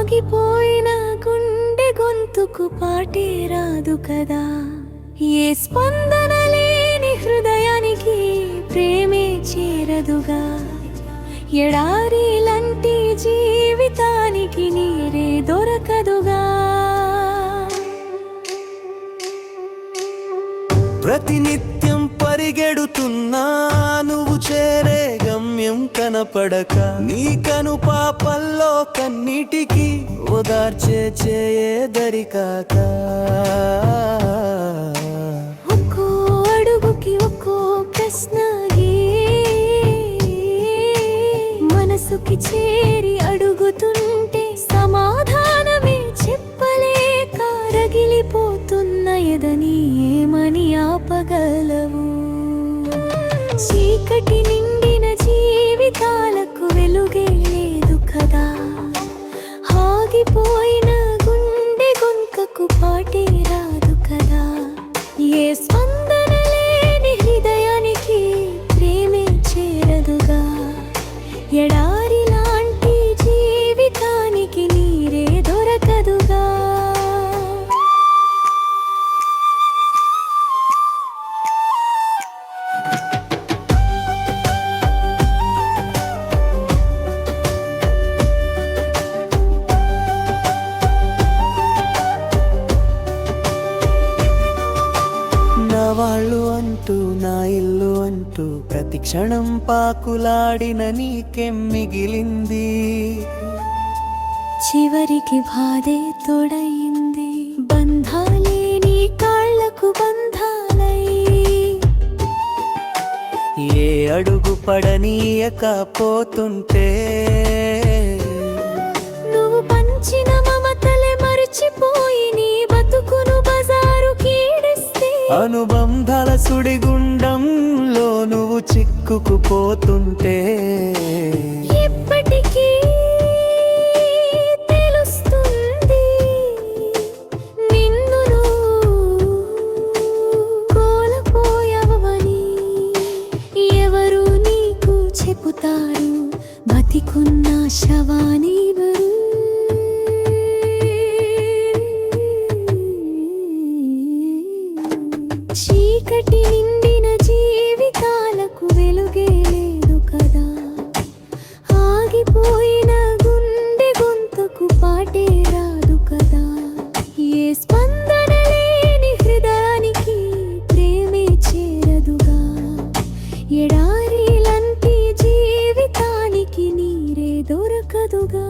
ఆగిపోయిన గుండె గొంతుకు పాటే రాదు కదా. ఏ స్పందన లేని హృదయానికి ప్రేమే చేరదుగా. ఎడారి లాంటి జీవితానికి నీరే దొరకదుగా. ప్రతినిత్యం పరిగెడుతున్నా నువ్వు చేరే గమ్యం కనపడక, నీ కను పాపల్లో కన్నీటికి ఓదార్చే చేయదరికాక. ఒక్కో అడుగుకి ఒక్కో ప్రశ్నగే మనసుకి చేరి అడుగుతుంటే సమాధానమే చెప్పలేక రగిలిపోతున్న ఎదని ఏమని ఆపగలవు. చీకటి నిండిన జీవితాలకు వెలుగే లేదు కదా. ఆగిపోయిన గుండె గొంతుకు పాటే రాదు కదా. ఏ స్పందన లేని హృదయానికి ప్రేమే చేరదుగా. ఎడారి లాంటి జీవితానికి నీరే దొరకదుగా. నా వాళ్ళు అంటూ నా ఇల్లు అంటూ ప్రతి క్షణం పాకులాడిన నీకేం మిగిలింది. చివరికి బాధే తోడయింది. బంధాలే నీ కాళ్లకు బంధాలై ఏ అడుగు పడనీయకపోతుంటే, నువ్వు పంచిన మమతలే మరిచిపోయి నీ బతుకును బజారు కీడిస్తే, అనుబంధాల సుడిగుండంలో నువ్వు చిక్కుకుపోతుంటే, ఎప్పటికీ తెలుస్తుంది నిన్ను నువ్వు కోల్పోయావని. ఎవరు నీకు చెబుతారు బతికున్న శవానివరు. చీకటి నిండిన జీవితాలకు వెలుగే లేదు కదా. ఆగిపోయిన గుండె గొంతుకు పాటే రాదు కదా. ఏ స్పందన లేని హృదయానికి ప్రేమే చేరదుగా. ఎడారి లాంటి జీవితానికి నీరే దొరకదుగా.